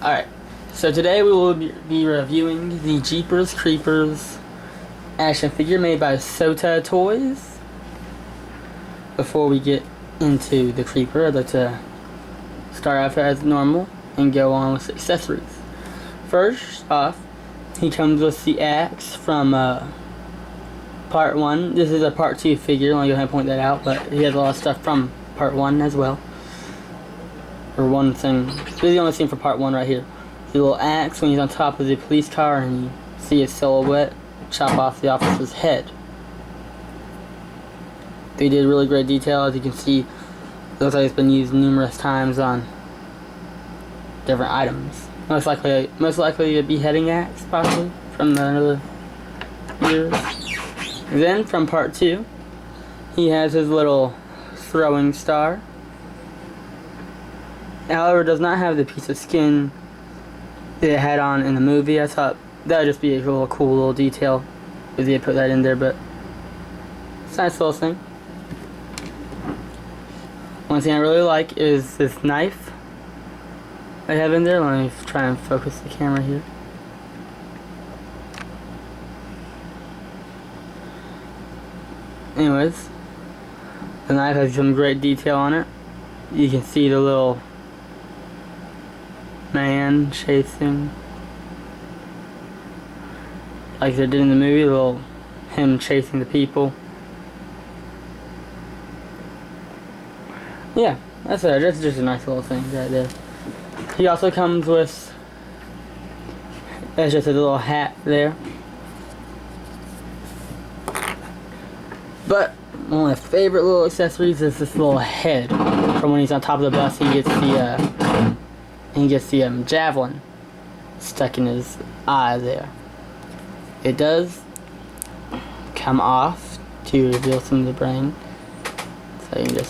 Alright, so today we will be reviewing the Jeepers Creepers action figure made by Sota Toys. Before we get into the Creeper, I'd like to start off as normal and go on with accessories. First off, he comes with the axe from part 1. This is a part 2 figure, let me go ahead and point that out, but he has a lot of stuff from part 1 as well. Or one thing. This is the only thing for part 1 right here. The little axe when he's on top of the police car and you see his silhouette chop off the officer's head. They did really great detail. As you can see, it looks like it's been used numerous times on different items. Most likely a beheading axe, possibly, from the other years. Then, from part 2, he has his little throwing star. However, does not have the piece of skin that it had on in the movie. I thought that would just be a cool little detail if they put that in there, but it's a nice little thing. One thing I really like is this knife I have in there. Let me try and focus the camera here. Anyways, the knife has some great detail on it. You can see the little man chasing, like they did in the movie, him chasing the people. Yeah, that's just a nice little thing right there. He also comes with, that's just a little hat there. But one of my favorite little accessories is this little head. From when he's on top of the bus, he gets the javelin stuck in his eye there. It does come off to reveal some of the brain. So you can it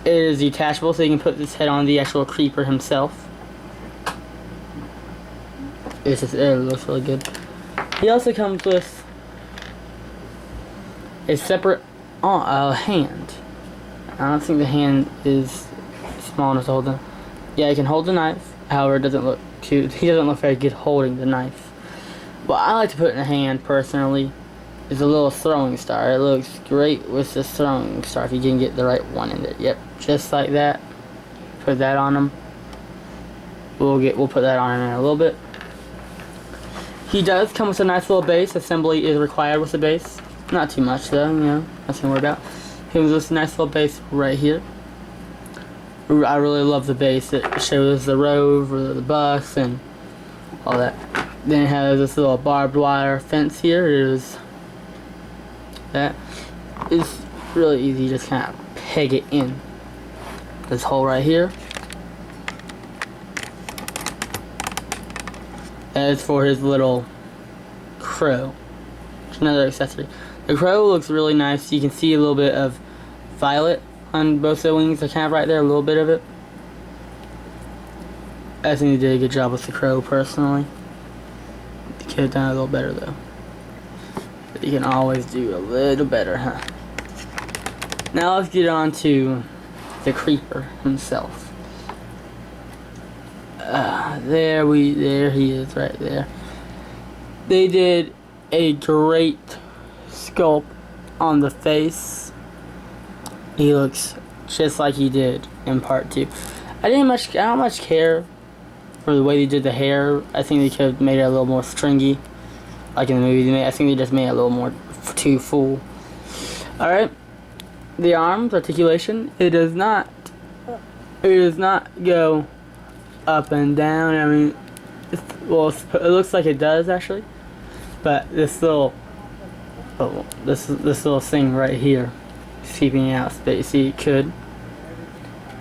is detachable, so you can put this head on the actual creeper himself. It looks really good. He also comes with a separate hand. I don't think the hand is small enough to hold them. Yeah, he can hold the knife. However, he doesn't look very good holding the knife. What I like to put in a hand personally is a little throwing star. It looks great with the throwing star if you can get the right one in there. Yep, just like that. Put that on him. We'll put that on in a little bit. He does come with a nice little base. Assembly is required with the base. Not too much though, nothing to worry about. He comes with a nice little base right here. I really love the base. It shows the road or the bus and all that. Then it has this little barbed wire fence here. That is really easy. Just kind of peg it in this hole right here. That is for his little crow. It's another accessory. The crow looks really nice. You can see a little bit of violet on both the wings. I kind of right there, a little bit of it. I think they did a good job with the crow personally. They could have done a little better though. But you can always do a little better, huh? Now let's get on to the creeper himself. There he is right there. They did a great sculpt on the face. He looks just like he did in part 2. I don't much care for the way they did the hair. I think they could have made it a little more stringy, like in the movie. I think they just made it a little more too full. Alright, the arms articulation. It does not go up and down. I mean, it looks like it does actually, but this little thing right here is keeping it out. But you see, it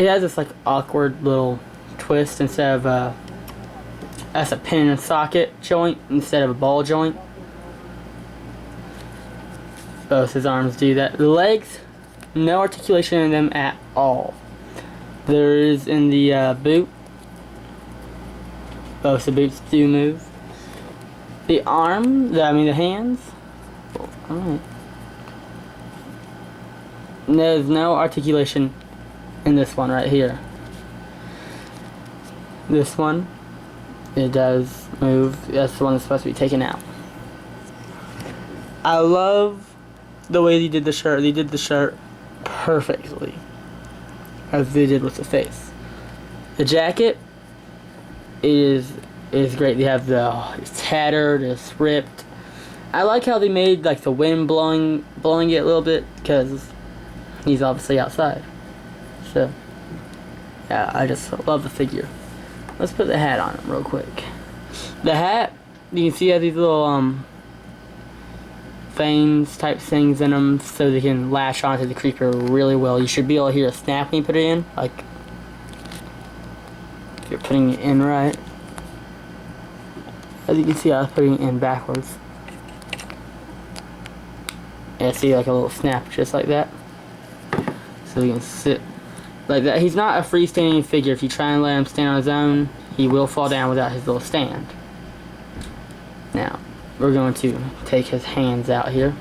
has this like awkward little twist instead of that's a pin and socket joint instead of a ball joint. Both his arms do that. The legs, no articulation in them at all. There is in the boot. Both the boots do move. The hands. Alright. There's no articulation in this one right here. This one it does move. That's the one that's supposed to be taken out. I love the way they did the shirt. They did the shirt perfectly, as they did with the face. The jacket is great. They have it's tattered, it's ripped. I like how they made like the wind blowing it a little bit, because he's obviously outside. So yeah, I just love the figure. Let's put the hat on him real quick. The hat, you can see has these little fangs type things in them, so they can lash onto the creeper really well. You should be able to hear a snap when you put it in, like if you're putting it in right. As you can see, I was putting it in backwards. Yeah, see, like a little snap just like that. So he can sit like that. He's not a freestanding figure. If you try and let him stand on his own, he will fall down without his little stand. Now, we're going to take his hands out here.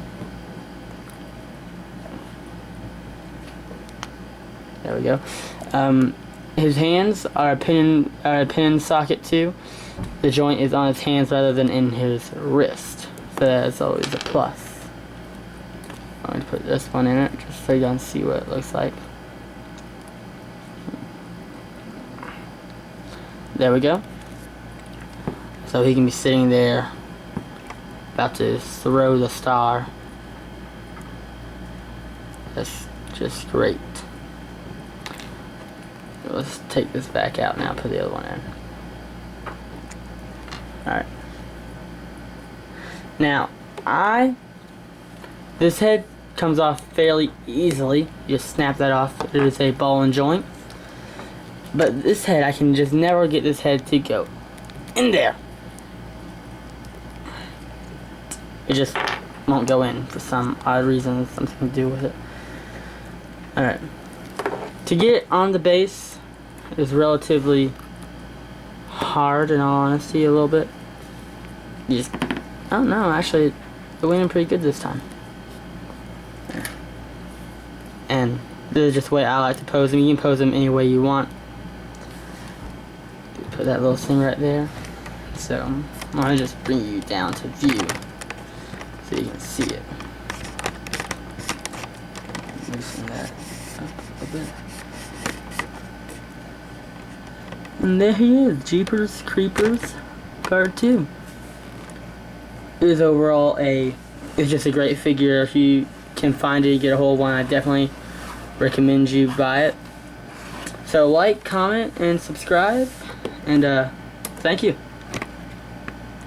There we go. His hands are a pin socket too. The joint is on his hands rather than in his wrist, so that's always a plus. I'm going to put this one in it just so you can see what it looks like. There we go. So he can be sitting there about to throw the star. That's just great. Let's take this back out now, put the other one in. Alright. Now, this head comes off fairly easily. You just snap that off. It is a ball and joint. But this head, I can just never get this head to go in there. It just won't go in for some odd reason, something to do with it. Alright. To get it on the base is relatively hard, in all honesty, a little bit. You just, I don't know, actually, it went in pretty good this time. And this is just the way I like to pose them. You can pose them any way you want. Put that little thing right there. So, I'm going to just bring you down to view so you can see it. Loosen that up a bit. And there he is, Jeepers Creepers Part 2. It is overall it's just a great figure. If you can find it, get a hold of one, I definitely recommend you buy it. So like, comment, and subscribe, and thank you.